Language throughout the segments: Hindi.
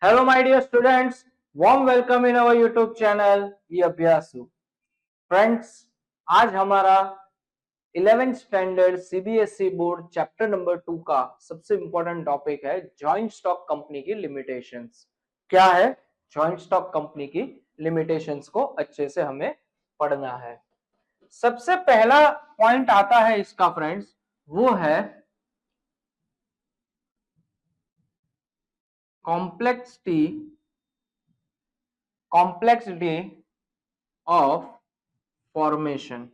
Hello, my dear students. Warm welcome in our YouTube channel, ये अभ्यासु. Friends, आज हमारा 11th standard CBSE board chapter number 2 का सबसे इंपॉर्टेंट टॉपिक है जॉइंट स्टॉक कंपनी की लिमिटेशंस. क्या है जॉइंट स्टॉक कंपनी की लिमिटेशंस को अच्छे से हमें पढ़ना है. सबसे पहला पॉइंट आता है इसका फ्रेंड्स, वो है complexity of formation.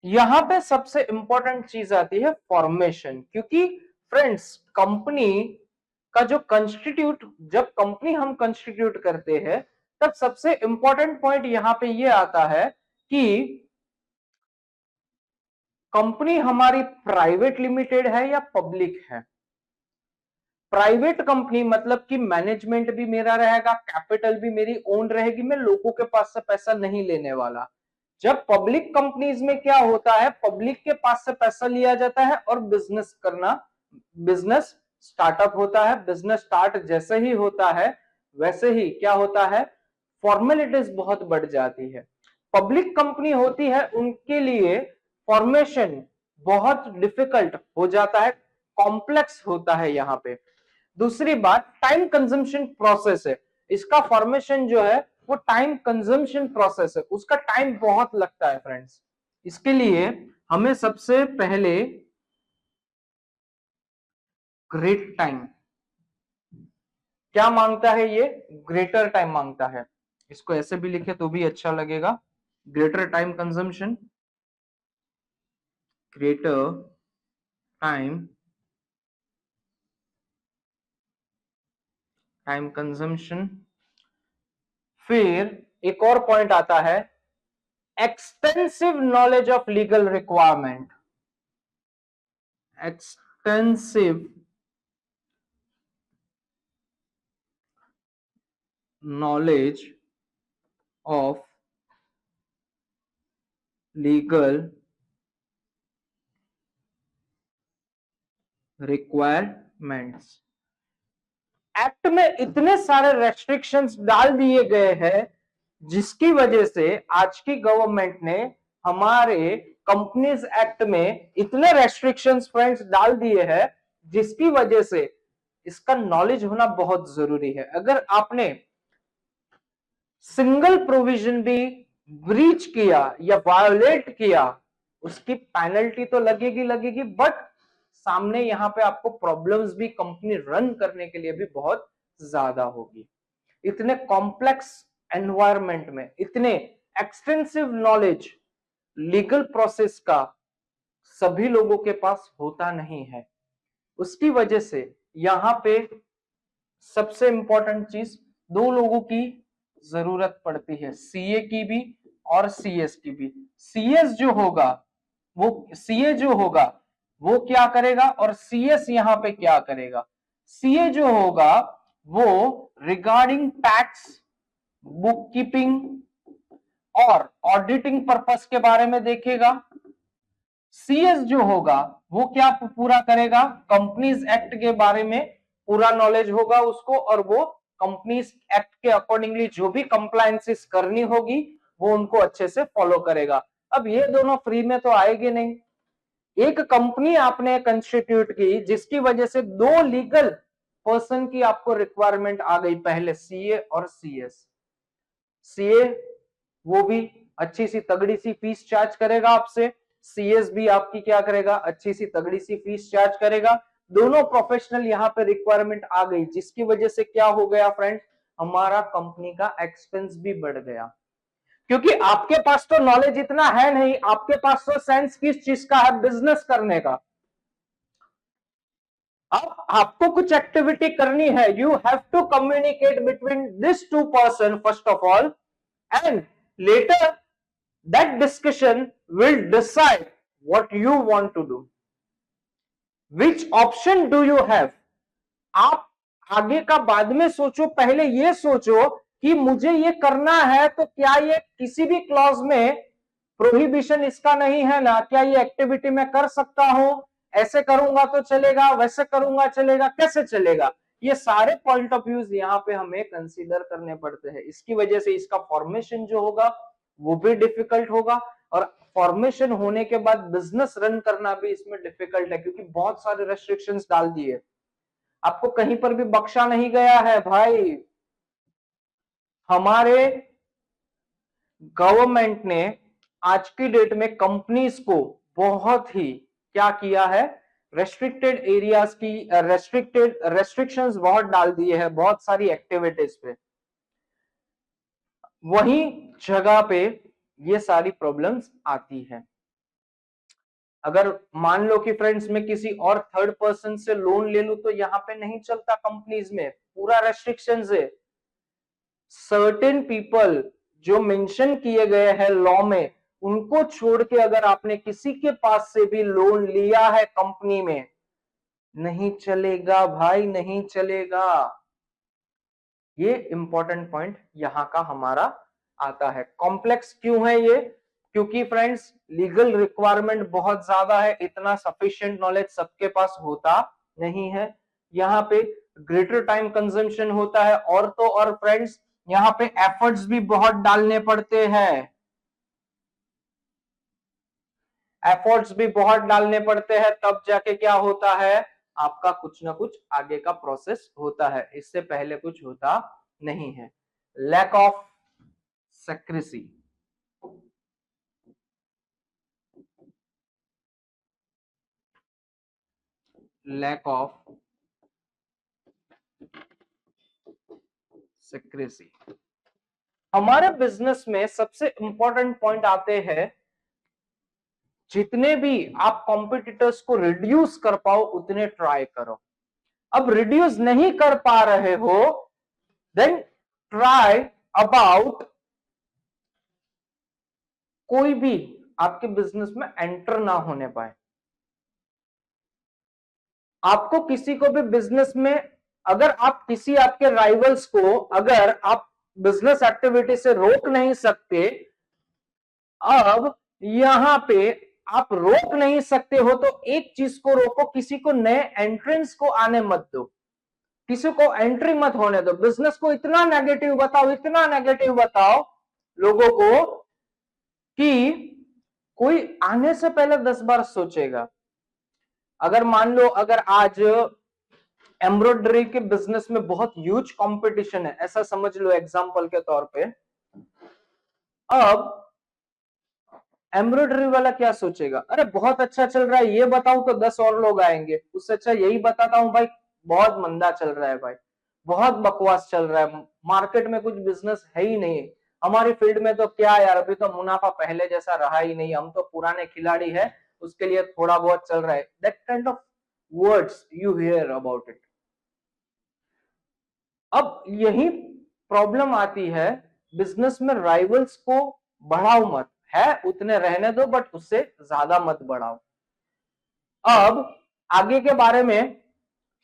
यहां पे सबसे इंपॉर्टेंट चीज आती है फॉर्मेशन, क्योंकि फ्रेंड्स कंपनी का जो कंस्टिट्यूट, जब कंपनी हम कंस्टिट्यूट करते हैं तब सबसे इंपॉर्टेंट पॉइंट यहां पे ये आता है कि कंपनी हमारी प्राइवेट लिमिटेड है या पब्लिक है. प्राइवेट कंपनी मतलब कि मैनेजमेंट भी मेरा रहेगा, कैपिटल भी मेरी ओन रहेगी, मैं लोगों के पास से पैसा नहीं लेने वाला. जब पब्लिक कंपनीज में क्या होता है, पब्लिक के पास से पैसा लिया जाता है और बिजनेस स्टार्टअप होता है. बिजनेस स्टार्ट जैसे ही होता है वैसे ही क्या होता है, फॉर्मेलिटीज बहुत बढ़ जाती है. पब्लिक कंपनी होती है उनके लिए फॉर्मेशन बहुत डिफिकल्ट हो जाता है, कॉम्प्लेक्स होता है यहां पे. दूसरी बात टाइम कंजम्पशन प्रोसेस है. इसका फॉर्मेशन जो है वो टाइम कंजम्पशन प्रोसेस है, उसका टाइम बहुत लगता है फ्रेंड्स. इसके लिए हमें सबसे पहले ग्रेट टाइम क्या मांगता है, ये ग्रेटर टाइम मांगता है. इसको ऐसे भी लिखे तो भी अच्छा लगेगा. Greater time consumption, greater time consumption. फिर एक और पॉइंट आता है extensive knowledge of legal requirement. Extensive knowledge of legal requirements. Act में इतने सारे रेस्ट्रिक्शंस डाल दिए गए हैं जिसकी वजह से आज की गवर्नमेंट ने हमारे कंपनीज एक्ट में इतने रेस्ट्रिक्शंस फ्रेंड्स डाल दिए हैं जिसकी वजह से इसका नॉलेज होना बहुत जरूरी है. अगर आपने सिंगल प्रोविजन भी ब्रीच किया या वायोलेट किया उसकी पेनल्टी तो लगेगी, बट सामने यहां पे आपको प्रॉब्लम्स भी कंपनी रन करने के लिए भी बहुत ज्यादा होगी. इतने कॉम्प्लेक्स एनवायरमेंट में इतने एक्सटेंसिव नॉलेज लीगल प्रोसेस का सभी लोगों के पास होता नहीं है. उसकी वजह से यहां पे सबसे इंपॉर्टेंट चीज, दो लोगों की जरूरत पड़ती है, सीए की भी और सीएस की भी. सीएस जो होगा सीए जो होगा वो क्या करेगा और सीएस यहां पे क्या करेगा. सीए जो होगा वो रिगार्डिंग टैक्स, बुक कीपिंग और ऑडिटिंग पर्पस के बारे में देखेगा. सीएस जो होगा वो क्या पूरा करेगा, कंपनीज एक्ट के बारे में पूरा नॉलेज होगा उसको और वो कंपनीज एक्ट के अकॉर्डिंगली जो भी कंप्लायंसेस करनी होगी वो उनको अच्छे से फॉलो करेगा. अब ये दोनों फ्री में तो आएंगे नहीं. एक कंपनी आपने कंस्टिट्यूट की जिसकी वजह से दो लीगल पर्सन की आपको रिक्वायरमेंट आ गई, पहले सीए और सीएस. सीए वो भी अच्छी सी तगड़ी सी फीस चार्ज करेगा आपसे, सीएस भी आपकी क्या करेगा, अच्छी सी तगड़ी सी फीस चार्ज करेगा. दोनों प्रोफेशनल यहां पे रिक्वायरमेंट आ गई जिसकी वजह से क्या हो गया फ्रेंड, हमारा कंपनी का एक्सपेंस भी बढ़ गया. क्योंकि आपके पास तो नॉलेज इतना है नहीं, आपके पास तो सेंस किस चीज का है, बिजनेस करने का. अब आपको कुछ एक्टिविटी करनी है, you have to communicate between this two person first of all, and later that discussion will decide what you want to do, which option do you have. आप आगे का बाद में सोचो, पहले ये सोचो कि मुझे ये करना है तो क्या ये किसी भी क्लॉज में प्रोहिबिशन इसका नहीं है ना, क्या ये एक्टिविटी मैं कर सकता हूं, ऐसे करूंगा तो चलेगा, वैसे करूंगा चलेगा, कैसे चलेगा, ये सारे पॉइंट ऑफ व्यूज यहाँ पे हमें कंसीडर करने पड़ते हैं। इसकी वजह से इसका फॉर्मेशन जो होगा वो भी डिफिकल्ट होगा, और फॉर्मेशन होने के बाद बिजनेस रन करना भी इसमें डिफिकल्ट है, क्योंकि बहुत सारे रेस्ट्रिक्शंस डाल दिए, आपको कहीं पर भी बख्शा नहीं गया है भाई। हमारे गवर्नमेंट ने आज की डेट में कंपनीज को बहुत ही क्या किया है, रेस्ट्रिक्टेड एरियाज की रेस्ट्रिक्शंस बहुत डाल दिए हैं बहुत सारी एक्टिविटीज पे, वही जगह पे ये सारी प्रॉब्लम्स आती है। अगर मान लो कि फ्रेंड्स मैं किसी और थर्ड पर्सन से लोन ले लूं तो यहाँ पे नहीं चलता, कंपनीज में पूरा रेस्ट्रिक्शंस है। सर्टेन पीपल जो मेंशन किए गए हैं लॉ में, उनको छोड़ के अगर आपने किसी के पास से भी लोन लिया है कंपनी में, नहीं चलेगा भाई, नहीं चलेगा। ये इंपॉर्टेंट पॉइंट यहां का हमारा आता है। कॉम्प्लेक्स क्यों है ये, क्योंकि फ्रेंड्स लीगल रिक्वायरमेंट बहुत ज्यादा है, इतना सफिशिएंट नॉलेज सबके पास होता नहीं है। यहाँ पे ग्रेटर टाइम कंजम्पशन होता है, और तो और फ्रेंड्स यहाँ पे एफर्ट्स भी बहुत डालने पड़ते हैं, एफर्ट्स भी बहुत डालने पड़ते हैं, तब जाके क्या होता है, आपका कुछ ना कुछ आगे का प्रोसेस होता है, इससे पहले कुछ होता नहीं है। Lack of secrecy, lack of secrecy, हमारे बिजनेस में सबसे इंपॉर्टेंट पॉइंट आते हैं, जितने भी आप कॉम्पिटिटर्स को रिड्यूस कर पाओ उतने ट्राई करो। अब रिड्यूस नहीं कर पा रहे हो, देन ट्राई अबाउट कोई भी आपके बिजनेस में एंटर ना होने पाए। आपको किसी को भी बिजनेस में, अगर आप किसी आपके राइवल्स को अगर आप बिजनेस एक्टिविटी से रोक नहीं सकते, अब यहां पे आप रोक नहीं सकते हो तो एक चीज को रोको, किसी को नए एंट्रेंस को आने मत दो, किसी को एंट्री मत होने दो। बिजनेस को इतना नेगेटिव बताओ, इतना नेगेटिव बताओ लोगों को कि कोई आने से पहले 10 बार सोचेगा। अगर मान लो अगर आज एम्ब्रॉयडरी के बिजनेस में बहुत ह्यूज कंपटीशन है, ऐसा समझ लो एग्जांपल के तौर पे, अब एम्ब्रॉयडरी वाला क्या सोचेगा, अरे बहुत अच्छा चल रहा है, ये बताऊं तो 10 और लोग आएंगे, उससे अच्छा यही बताता हूं भाई बहुत मंदा चल रहा है, भाई बहुत बकवास चल रहा है, मार्केट में कुछ बिजनेस है ही नहीं, हमारी फील्ड में तो क्या यार, अभी तो मुनाफा पहले जैसा रहा ही नहीं, हम तो पुराने खिलाड़ी है, उसके लिए थोड़ा बहुत चल रहा है। That kind of words you here about it. अब यही प्रॉब्लम आती है बिजनेस में, राइवल्स को बढ़ाओ मत, है उतने रहने दो, बट उससे ज्यादा मत बढ़ाओ। अब आगे के बारे में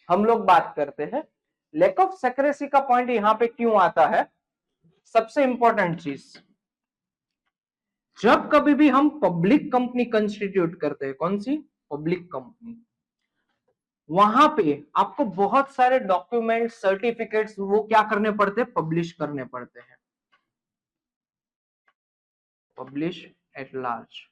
हम लोग बात करते हैं, लैक ऑफ सेक्रेसी का पॉइंट यहां पे क्यों आता है। सबसे इंपॉर्टेंट चीज, जब कभी भी हम पब्लिक कंपनी कंस्टिट्यूट करते हैं, कौन सी पब्लिक कंपनी, वहां पे आपको बहुत सारे डॉक्यूमेंट सर्टिफिकेट्स वो क्या करने पड़ते हैं, पब्लिश करने पड़ते हैं, पब्लिश एट लार्ज।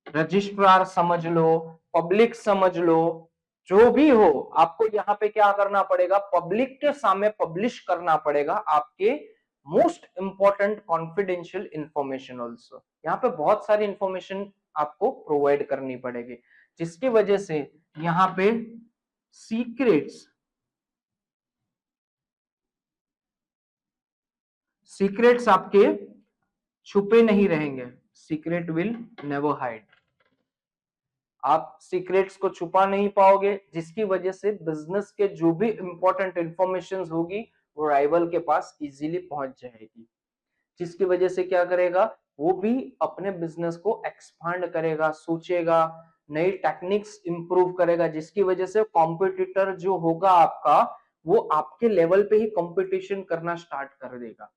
रजिस्ट्रार समझ लो, पब्लिक समझ लो, जो भी हो, आपको यहाँ पे क्या करना पड़ेगा, पब्लिक के सामने पब्लिश करना पड़ेगा आपके most important confidential information. Also यहाँ पे बहुत सारी इंफॉर्मेशन आपको प्रोवाइड करनी पड़ेगी, जिसकी वजह से यहाँ पे सीक्रेट्स आपके छुपे नहीं रहेंगे, सीक्रेट विल नेवर हाइड, आप सीक्रेट्स को छुपा नहीं पाओगे, जिसकी वजह से बिजनेस के जो भी इंपॉर्टेंट इंफॉर्मेशन होगी वो राइवल के पास इजीली पहुंच जाएगी, जिसकी वजह से क्या करेगा, वो भी अपने बिजनेस को एक्सपांड करेगा, सोचेगा, नई टेक्निक्स इंप्रूव करेगा, जिसकी वजह से कॉम्पिटिटर जो होगा आपका, वो आपके लेवल पे ही कंपटीशन करना स्टार्ट कर देगा,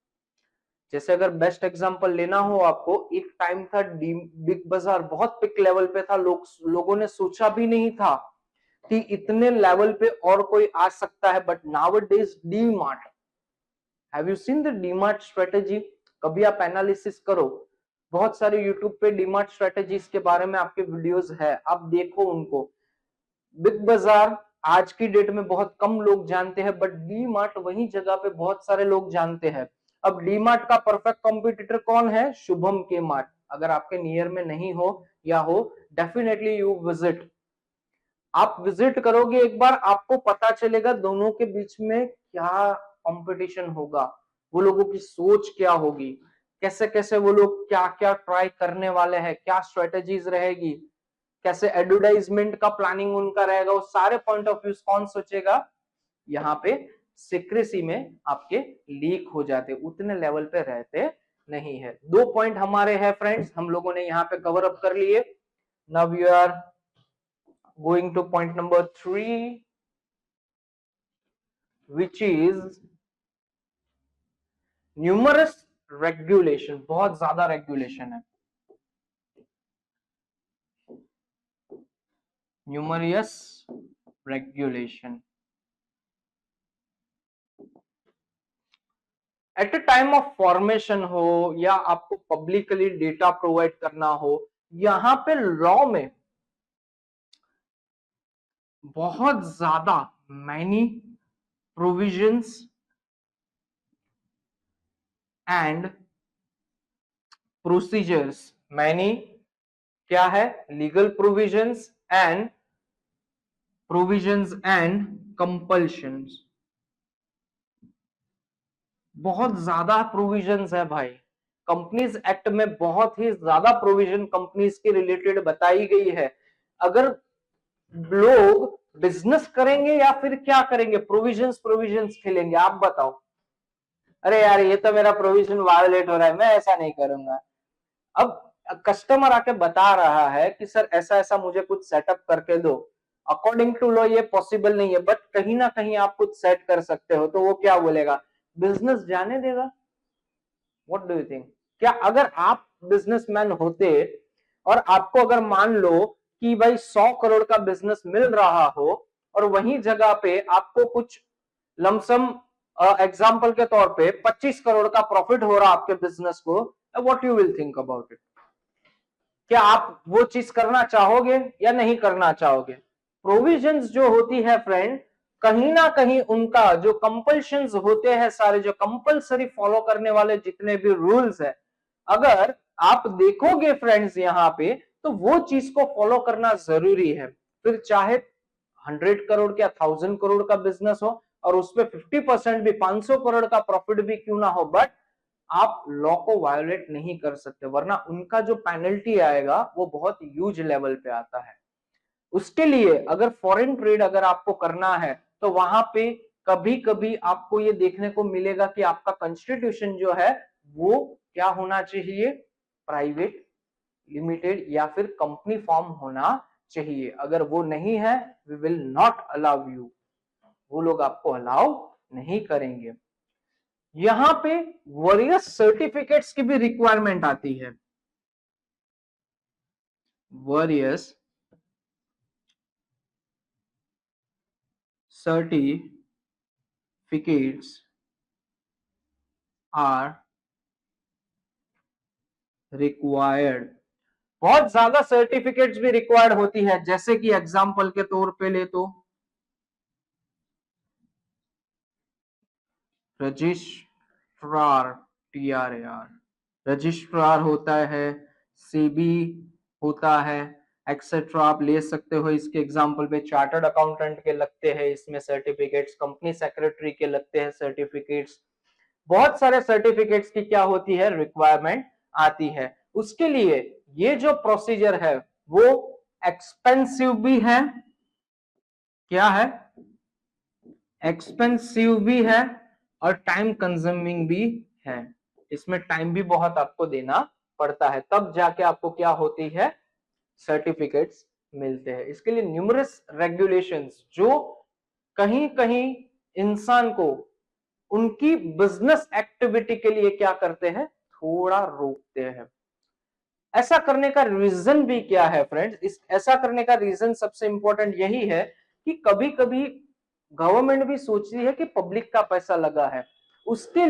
जैसे अगर बेस्ट एग्जांपल लेना हो आपको, एक टाइम था बिग बाजार बहुत पिक लेवल पे था, लोगों ने सोचा भी नहीं था कि इतने लेवल पे और कोई आ सकता है। But nowadays D mart, have you seen the DMart strategy? कभी आप एनालिसिस करो, बहुत सारे यूट्यूब पे डीमार्ट स्ट्रेटेजीज के बारे में आपके वीडियोस है, आप देखो उनको। बिग बाजार आज की डेट में बहुत कम लोग जानते हैं, बट डी मार्ट वही जगह पे बहुत सारे लोग जानते हैं। अब डी मार्ट का परफेक्ट कॉम्पिटिटर कौन है? शुभम के मार्ट। अगर आपके नियर में नहीं हो या हो, डेफिनेटली यू विजिट, आप विजिट करोगे एक बार, आपको पता चलेगा दोनों के बीच में क्या कंपटीशन होगा, वो लोगों की सोच क्या होगी, कैसे कैसे वो लोग क्या क्या ट्राई करने वाले हैं, क्या स्ट्रेटेजीज रहेगी, कैसे एडवर्टाइजमेंट का प्लानिंग उनका रहेगा, वो सारे पॉइंट ऑफ व्यू कौन सोचेगा? यहाँ पे सीक्रेसी में आपके लीक हो जाते, उतने लेवल पे रहते नहीं है। 2 पॉइंट हमारे हैं फ्रेंड्स, हम लोगों ने यहाँ पे कवर अप कर लिए। Now we are going to point number 3, which is numerous regulation. बहुत ज्यादा रेगुलेशन है, numerous regulation. At a time of formation हो या आपको पब्लिकली डेटा प्रोवाइड करना हो, यहां पे लॉ में बहुत ज्यादा many provisions and procedures, many क्या है? Legal provisions and provisions and compulsions. बहुत ज्यादा प्रोविजंस है भाई, कंपनीज एक्ट में बहुत ही ज्यादा प्रोविजन कंपनीज के रिलेटेड बताई गई है। अगर लोग बिजनेस करेंगे या फिर क्या करेंगे, प्रोविजंस प्रोविजंस खेलेंगे, आप बताओ। अरे यार ये तो मेरा प्रोविजन वायोलेट हो रहा है, मैं ऐसा नहीं करूंगा। अब कस्टमर आके बता रहा है कि सर ऐसा ऐसा मुझे कुछ सेटअप करके दो, अकॉर्डिंग टू लॉ ये पॉसिबल नहीं है, बट कहीं ना कहीं आप कुछ सेट कर सकते हो, तो वो क्या बोलेगा? बिजनेस जाने देगा? What do you think? क्या अगर आप बिजनेसमैन होते और आपको अगर मान लो कि भाई 100 करोड़ का बिजनेस मिल रहा हो और वही जगह पे आपको कुछ लमसम एग्जाम्पल के तौर पे 25 करोड़ का प्रॉफिट हो रहा आपके बिजनेस को, what you will think about it? क्या आप वो चीज करना चाहोगे या नहीं करना चाहोगे? प्रोविजंस जो होती है फ्रेंड, कहीं ना कहीं उनका जो कंपल्शंस होते हैं, सारे जो कंपल्सरी फॉलो करने वाले जितने भी रूल्स है, अगर आप देखोगे फ्रेंड्स यहाँ पे, तो वो चीज को फॉलो करना जरूरी है। फिर चाहे 100 करोड़ या 1000 करोड़ का बिजनेस हो और उसपे 50% भी 500 करोड़ का प्रॉफिट भी क्यों ना हो, बट आप लॉ को वायोलेट नहीं कर सकते, वरना उनका जो पेनल्टी आएगा वो बहुत ह्यूज लेवल पे आता है। उसके लिए अगर फॉरेन ट्रेड अगर आपको करना है, तो वहां पे कभी कभी आपको ये देखने को मिलेगा कि आपका कॉन्स्टिट्यूशन जो है वो क्या होना चाहिए? प्राइवेट लिमिटेड या फिर कंपनी फॉर्म होना चाहिए। अगर वो नहीं है, we will not allow you, वो लोग आपको अलाउ नहीं करेंगे। यहां पे वरियस सर्टिफिकेट्स की भी रिक्वायरमेंट आती है। Various certificates are required. बहुत ज्यादा सर्टिफिकेट्स भी रिक्वायर्ड होती है, जैसे कि एग्जांपल के तौर पे ले तो रजिस्ट्रार, TRAR रजिस्ट्रार होता है, सीबी होता है, एक्सेट्रा आप ले सकते हो। इसके एग्जांपल पे चार्टर्ड अकाउंटेंट के लगते हैं इसमें सर्टिफिकेट्स, कंपनी सेक्रेटरी के लगते हैं सर्टिफिकेट्स। बहुत सारे सर्टिफिकेट्स की क्या होती है? रिक्वायरमेंट आती है। उसके लिए ये जो प्रोसीजर है वो एक्सपेंसिव भी है, क्या है? एक्सपेंसिव भी है और टाइम कंज्यूमिंग भी है। इसमें टाइम भी बहुत आपको देना पड़ता है, तब जाके आपको क्या होती है? सर्टिफिकेट्स मिलते हैं। इसके लिए न्यूमरस रेगुलेशंस जो कहीं कहीं इंसान को उनकी बिजनेस एक्टिविटी के लिए क्या करते हैं, थोड़ा रोकते हैं। ऐसा करने का रीजन भी क्या है फ्रेंड्स, इस ऐसा करने का रीजन सबसे इंपॉर्टेंट यही है कि कभी कभी गवर्नमेंट भी सोचती है कि पब्लिक का पैसा लगा है, उसके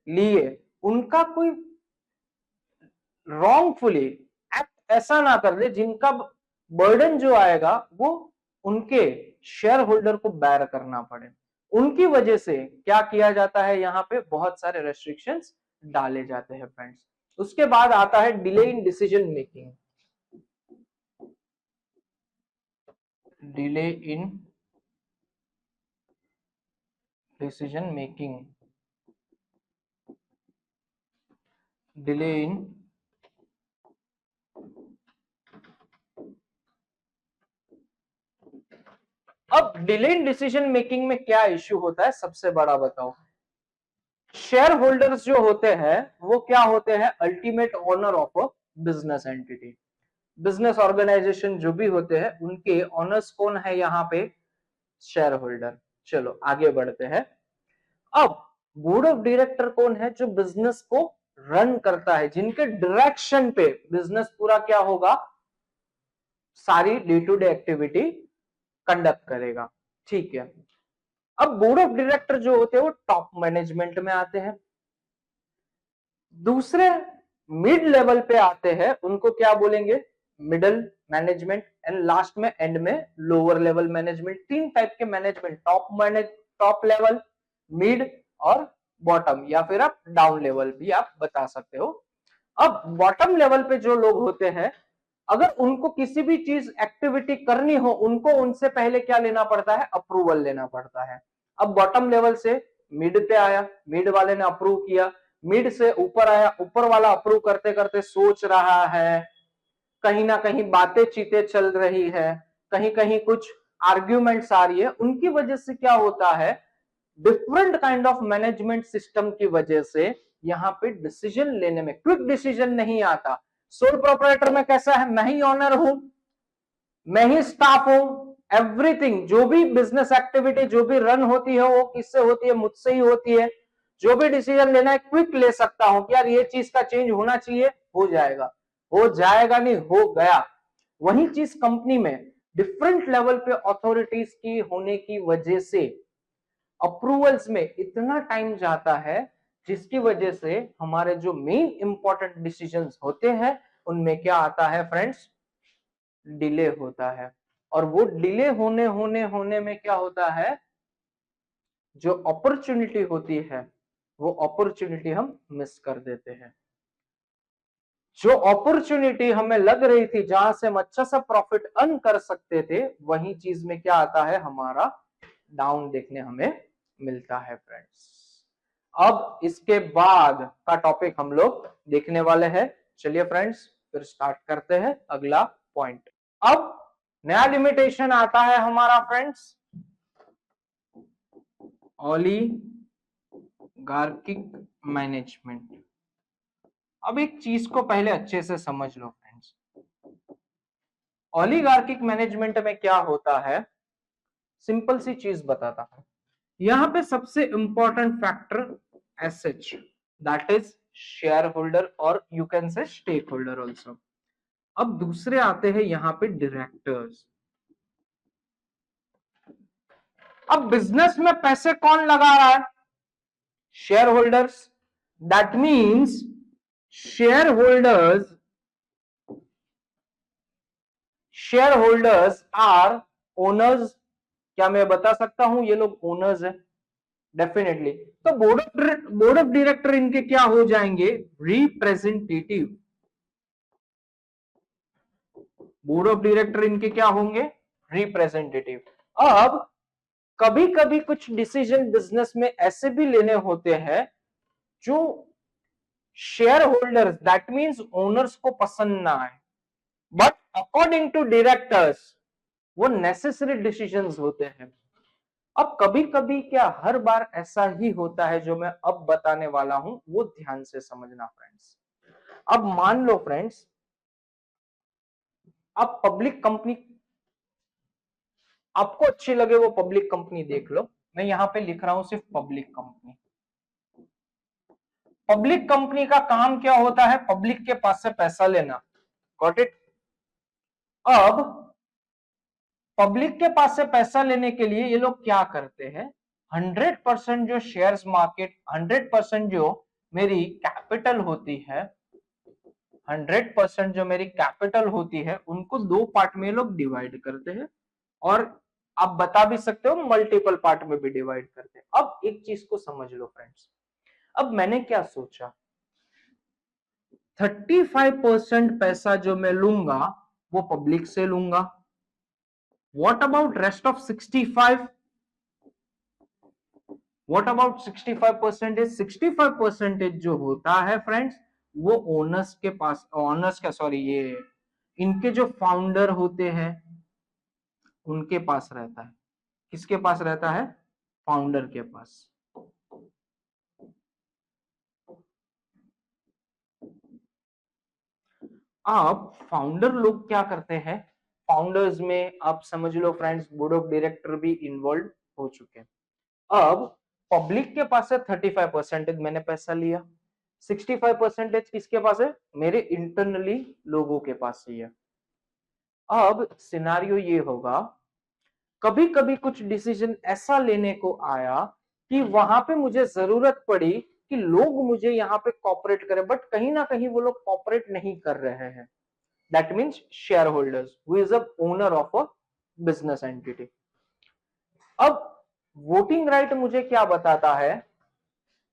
लिए उनका कोई रॉन्गफुली एक्ट ऐसा ना कर दे जिनका बर्डन जो आएगा वो उनके शेयर होल्डर को बेयर करना पड़े। उनकी वजह से क्या किया जाता है, यहाँ पे बहुत सारे रेस्ट्रिक्शंस डाले जाते हैं फ्रेंड्स। उसके बाद आता है delay in decision making. Delay in decision making, delay in अब डिले इन डिसीजन मेकिंग में क्या इश्यू होता है, सबसे बड़ा बताओ। शेयर होल्डर्स जो होते हैं वो क्या होते हैं, ultimate owner of a business entity. Business organization जो भी होते हैं उनके ओनर्स कौन है यहाँ पे, शेयर होल्डर। चलो आगे बढ़ते हैं। अब बोर्ड ऑफ डायरेक्टर कौन है, जो बिजनेस को रन करता है, जिनके डायरेक्शन पे बिजनेस पूरा क्या होगा, सारी day to day activity conduct करेगा। ठीक है। अब बोर्ड ऑफ डायरेक्टर जो होते हैं वो टॉप मैनेजमेंट में आते हैं। दूसरे मिड लेवल पे आते हैं, उनको क्या बोलेंगे, मिडल मैनेजमेंट, एंड लास्ट में एंड में लोअर लेवल मैनेजमेंट। तीन टाइप के मैनेजमेंट, टॉप लेवल, मिड और बॉटम, या फिर आप डाउन लेवल भी आप बता सकते हो। अब बॉटम लेवल पे जो लोग होते हैं, अगर उनको किसी भी चीज एक्टिविटी करनी हो, उनको उनसे पहले क्या लेना पड़ता है, अप्रूवल लेना पड़ता है। अब बॉटम लेवल से मिड पे आया, मिड वाले ने अप्रूव किया, मिड से ऊपर आया, ऊपर वाला अप्रूव करते करते सोच रहा है, कहीं ना कहीं बातें चीतें चल रही है, कहीं कहीं कुछ आर्ग्यूमेंट्स आ रही है, उनकी वजह से क्या होता है, different kind of management system की वजह से यहाँ पे डिसीजन लेने में क्विक डिसीजन नहीं आता। सोल प्रोपराइटर में कैसा है, मैं ही ऑनर हूं, मैं ही स्टाफ हूं, एवरीथिंग जो भी बिजनेस एक्टिविटी जो भी रन होती है वो किससे होती है, मुझसे ही होती है। जो भी डिसीजन लेना है क्विक ले सकता हूं कि यार ये चीज का चेंज होना चाहिए, हो जाएगा, हो जाएगा नहीं हो गया। वही चीज कंपनी में डिफरेंट लेवल पे अथॉरिटीज की होने की वजह से अप्रूवल्स में इतना टाइम जाता है, जिसकी वजह से हमारे जो मेन इंपॉर्टेंट डिसीजंस होते हैं उनमें क्या आता है फ्रेंड्स, डिले होता है। और वो डिले होने होने होने में क्या होता है, जो अपॉर्चुनिटी होती है वो अपॉर्चुनिटी हम मिस कर देते हैं। जो अपॉर्चुनिटी हमें लग रही थी, जहां से हम अच्छा सा प्रॉफिट अर्न कर सकते थे, वही चीज में क्या आता है, हमारा डाउन देखने हमें मिलता है फ्रेंड्स। अब इसके बाद का टॉपिक हम लोग देखने वाले हैं। चलिए फ्रेंड्स फिर स्टार्ट करते हैं अगला पॉइंट। अब नया लिमिटेशन आता है हमारा फ्रेंड्स, ओलिगार्किक मैनेजमेंट। अब एक चीज को पहले अच्छे से समझ लो फ्रेंड्स, ओलिगार्किक मैनेजमेंट में क्या होता है, सिंपल सी चीज बताता हूं। यहां पे सबसे important factor SH, that is share holder, और you can say stake holder also. अब दूसरे आते हैं यहां पे डायरेक्टर्स। अब बिजनेस में पैसे कौन लगा रहा है, shareholders. That means shareholders are owners. क्या मैं बता सकता हूं ये लोग ओनर्स है, डेफिनेटली। तो बोर्ड ऑफ डायरेक्टर इनके क्या हो जाएंगे, रिप्रेजेंटेटिव। बोर्ड ऑफ डायरेक्टर इनके क्या होंगे, रिप्रेजेंटेटिव। अब कभी कभी कुछ डिसीजन बिजनेस में ऐसे भी लेने होते हैं जो share holders, that means owners को पसंद ना आए, बट अकॉर्डिंग टू डायरेक्टर्स वो नेसेसरी डिसीजंस होते हैं। अब कभी कभी क्या हर बार ऐसा ही होता है, जो मैं अब बताने वाला हूं वो ध्यान से समझना फ्रेंड्स। अब मान लो फ्रेंड्स, अब पब्लिक कंपनी आपको अच्छी लगे वो पब्लिक कंपनी देख लो, मैं यहां पे लिख रहा हूं सिर्फ पब्लिक कंपनी। पब्लिक कंपनी का काम क्या होता है? पब्लिक के पास से पैसा लेना। Got it? अब पब्लिक के पास से पैसा लेने के लिए ये लोग क्या करते हैं? 100% जो शेयर्स मार्केट, 100% जो मेरी कैपिटल होती है, 100% जो मेरी कैपिटल होती है, उनको दो पार्ट में लोग डिवाइड करते हैं, और आप बता भी सकते हो मल्टीपल पार्ट में भी डिवाइड करते हैं। अब एक चीज को समझ लो फ्रेंड्स, अब मैंने क्या सोचा, 35% पैसा जो मैं लूंगा वो पब्लिक से लूंगा। What about rest of 65? What about 65%? 65% जो होता है फ्रेंड्स, वो ओनर्स के पास, ओनर्स का सॉरी, ये इनके जो फाउंडर होते हैं उनके पास रहता है। किसके पास रहता है? फाउंडर के पास। अब फाउंडर लोग क्या करते हैं? फाउंडर्स में आप समझ लो फ्रेंड्स, बोर्ड ऑफ डायरेक्टर भी इन्वॉल्व हो चुके हैं। अब पब्लिक के पास से 35% मैंने पैसा लिया, 65% किसके पास है? मेरे इंटरनली लोगों के पास ही है। अब सिनारियो ये होगा, कभी कभी कुछ डिसीजन ऐसा लेने को आया कि वहां पे मुझे जरूरत पड़ी कि लोग मुझे यहाँ पे कॉपरेट करें, बट कहीं ना कहीं वो लोग कॉपरेट नहीं कर रहे हैं। That means share holders who is a owner of a business entity. अब वोटिंग राइट मुझे क्या बताता है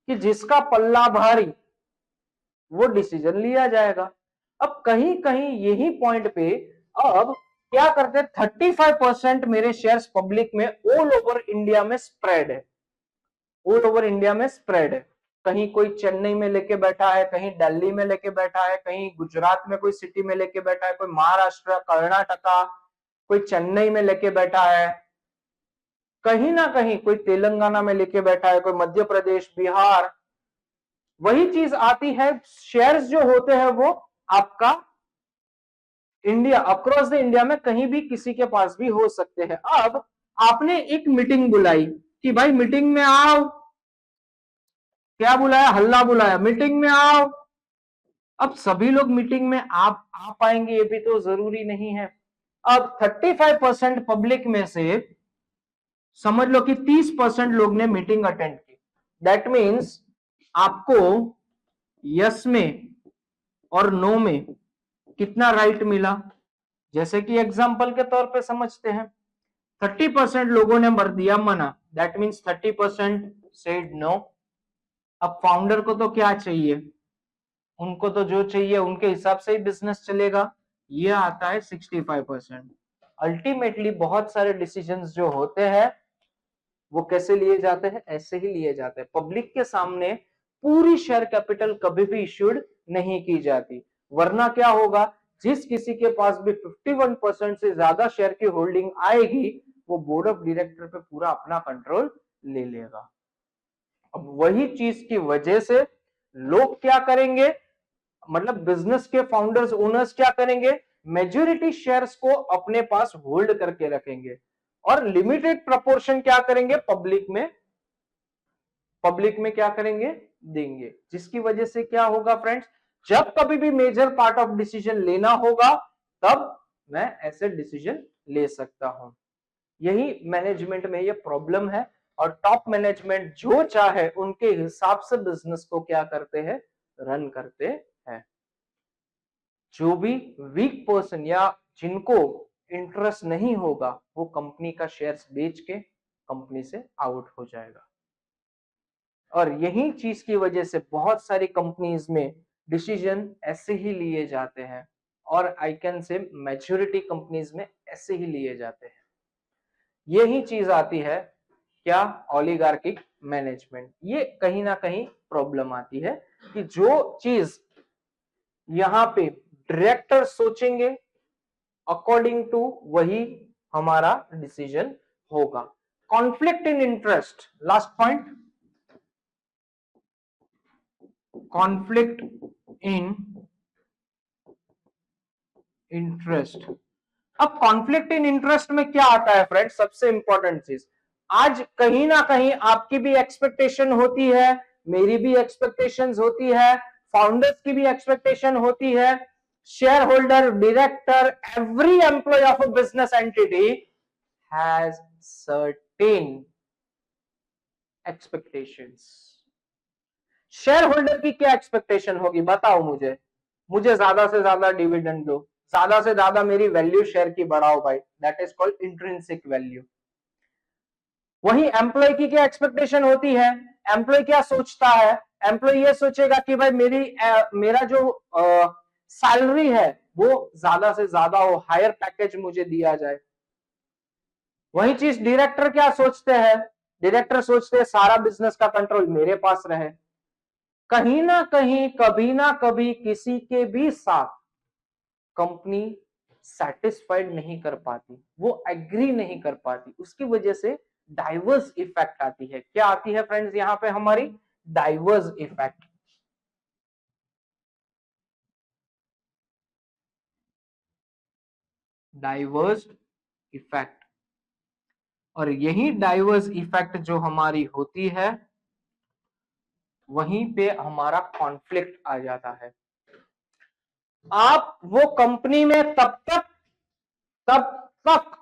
कि जिसका पल्ला भारी वो डिसीजन लिया जाएगा। अब कहीं कहीं यही पॉइंट पे अब क्या करते हैं, 35% मेरे शेयर्स पब्लिक में ऑल ओवर इंडिया में स्प्रेड है, ऑल ओवर इंडिया में स्प्रेड है। कहीं कोई चेन्नई में लेके बैठा है, कहीं दिल्ली में लेके बैठा है, कहीं गुजरात में कोई सिटी में लेके बैठा है, कोई महाराष्ट्र, कर्नाटका, कोई चेन्नई में लेके बैठा है, कहीं ना कहीं कोई तेलंगाना में लेके बैठा है, कोई मध्य प्रदेश, बिहार। वही चीज आती है, शेयर्स जो होते हैं वो आपका इंडिया, अक्रॉस द इंडिया में कहीं भी किसी के पास भी हो सकते हैं। अब आपने एक मीटिंग बुलाई कि भाई मीटिंग में आओ, क्या बुलाया? हल्ला बुलाया, मीटिंग में आओ। अब सभी लोग मीटिंग में आप आ पाएंगे ये भी तो जरूरी नहीं है। अब 35% पब्लिक में से समझ लो कि 30% लोग ने मीटिंग अटेंड की। दैट मीन्स आपको यस में और नो में कितना राइट मिला? जैसे कि एग्जांपल के तौर पे समझते हैं, 30% लोगों ने भर दिया मना, दैट मीन्स 30% सेड नो। अब फाउंडर को तो क्या चाहिए? उनको तो जो चाहिए उनके हिसाब से ही बिजनेस चलेगा। ये आता है 65%। अल्टीमेटली बहुत सारे डिसीजंस जो होते हैं वो कैसे लिए जाते हैं? ऐसे ही लिए जाते हैं। पब्लिक के सामने पूरी शेयर कैपिटल कभी भी इश्यूड नहीं की जाती, वरना क्या होगा, जिस किसी के पास भी 51% से ज्यादा शेयर की होल्डिंग आएगी वो बोर्ड ऑफ डायरेक्टर पे पूरा अपना कंट्रोल ले लेगा। अब वही चीज की वजह से लोग क्या करेंगे, मतलब बिजनेस के फाउंडर्स, ओनर्स क्या करेंगे, मेजोरिटी शेयर्स को अपने पास होल्ड करके रखेंगे और लिमिटेड प्रोपोर्शन क्या करेंगे, पब्लिक में क्या करेंगे, देंगे। जिसकी वजह से क्या होगा फ्रेंड्स, जब कभी भी मेजर पार्ट ऑफ डिसीजन लेना होगा तब मैं ऐसे डिसीजन ले सकता हूं। यही मैनेजमेंट में ये प्रॉब्लम है, और टॉप मैनेजमेंट जो चाहे उनके हिसाब से बिजनेस को क्या करते हैं, रन करते हैं। जो भी वीक पर्सन या जिनको इंटरेस्ट नहीं होगा वो कंपनी का शेयर्स बेच के कंपनी से आउट हो जाएगा। और यही चीज की वजह से बहुत सारी कंपनीज में डिसीजन ऐसे ही लिए जाते हैं, और I can say maturity companies में ऐसे ही लिए जाते हैं। यही चीज आती है क्या, ओलिगार्किक मैनेजमेंट। ये कहीं ना कहीं प्रॉब्लम आती है कि जो चीज यहां पे डायरेक्टर सोचेंगे अकॉर्डिंग टू वही हमारा डिसीजन होगा। Conflict in interest, last point, conflict in interest. अब कॉन्फ्लिक्ट इन इंटरेस्ट में क्या आता है फ्रेंड? सबसे इंपॉर्टेंट चीज, आज कहीं ना कहीं आपकी भी एक्सपेक्टेशन होती है, मेरी भी एक्सपेक्टेशंस होती है, फाउंडर्स की भी एक्सपेक्टेशन होती है, shareholder, director, every employee of a business entity has certain expectations. Shareholder की क्या एक्सपेक्टेशन होगी बताओ मुझे। मुझे ज्यादा से ज्यादा डिविडेंड दो, ज्यादा से ज्यादा मेरी वैल्यू शेयर की बढ़ाओ भाई, that is called intrinsic value. वही एम्प्लॉय की क्या एक्सपेक्टेशन होती है, एम्प्लॉय क्या सोचता है, एम्प्लॉय ये सोचेगा कि भाई मेरा जो सैलरी है वो ज्यादा से ज्यादा हो, हायर पैकेज मुझे दिया जाए। वही चीज डायरेक्टर क्या सोचते हैं, डायरेक्टर सोचते हैं सारा बिजनेस का कंट्रोल मेरे पास रहे। कहीं ना कहीं कभी ना कभी किसी के भी साथ कंपनी सेटिस्फाइड नहीं कर पाती, वो एग्री नहीं कर पाती, उसकी वजह से डाइवर्स इफेक्ट आती है। क्या आती है फ्रेंड्स यहां पे हमारी? Diverse effect. डाइवर्स इफेक्ट, और यही डाइवर्स इफेक्ट जो हमारी होती है वहीं पे हमारा कॉन्फ्लिक्ट आ जाता है। आप वो कंपनी में तब तक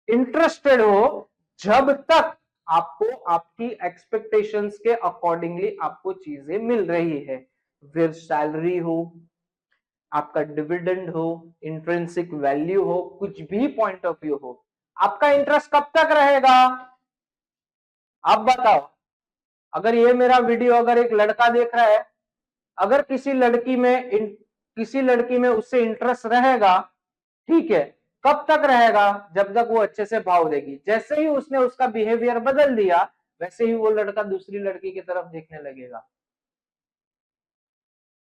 इंटरेस्टेड हो जब तक आपको आपकी एक्सपेक्टेशंस के अकॉर्डिंगली आपको चीजें मिल रही है, फिर सैलरी हो, आपका डिविडेंड हो, इंट्रिंसिक वैल्यू हो, कुछ भी पॉइंट ऑफ व्यू हो, आपका इंटरेस्ट कब तक रहेगा? आप बताओ। अगर ये मेरा वीडियो अगर एक लड़का देख रहा है, अगर किसी लड़की में उससे इंटरेस्ट रहेगा, ठीक है, कब तक रहेगा? जब तक वो अच्छे से भाव देगी। जैसे ही उसने उसका बिहेवियर बदल दिया वैसे ही वो लड़का दूसरी लड़की की तरफ देखने लगेगा।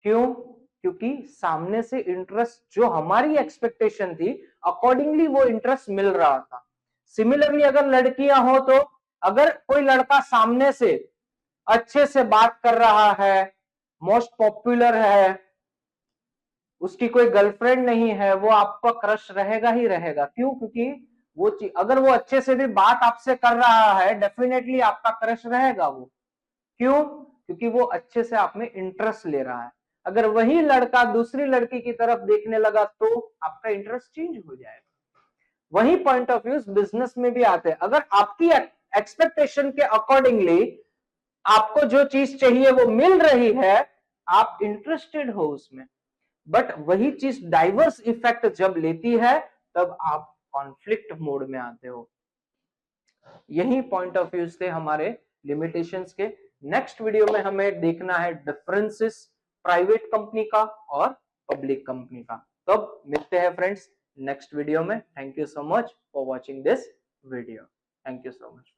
क्यों? क्योंकि सामने से इंटरेस्ट जो हमारी एक्सपेक्टेशन थी अकॉर्डिंगली वो इंटरेस्ट मिल रहा था। सिमिलरली अगर लड़कियां हो तो अगर कोई लड़का सामने से अच्छे से बात कर रहा है, मोस्ट पॉपुलर है, उसकी कोई गर्लफ्रेंड नहीं है, वो आपका क्रश रहेगा ही रहेगा। क्यों? क्योंकि अगर वो अच्छे से भी बात आपसे कर रहा है डेफिनेटली आपका क्रश रहेगा वो। क्यों? क्योंकि वो अच्छे से आप में इंटरेस्ट ले रहा है। अगर वही लड़का दूसरी लड़की की तरफ देखने लगा तो आपका इंटरेस्ट चेंज हो जाएगा। वही पॉइंट ऑफ व्यू बिजनेस में भी आते हैं। अगर आपकी एक्सपेक्टेशन के अकॉर्डिंगली आपको जो चीज चाहिए वो मिल रही है, आप इंटरेस्टेड हो उसमें, बट वही चीज डाइवर्स इफेक्ट जब लेती है तब आप कॉन्फ्लिक्ट मोड में आते हो। यही पॉइंट ऑफ व्यू थे हमारे लिमिटेशंस के। नेक्स्ट वीडियो में हमें देखना है डिफरेंसेस प्राइवेट कंपनी का और पब्लिक कंपनी का। तब मिलते हैं फ्रेंड्स नेक्स्ट वीडियो में। Thank you so much for watching this video. Thank you so much.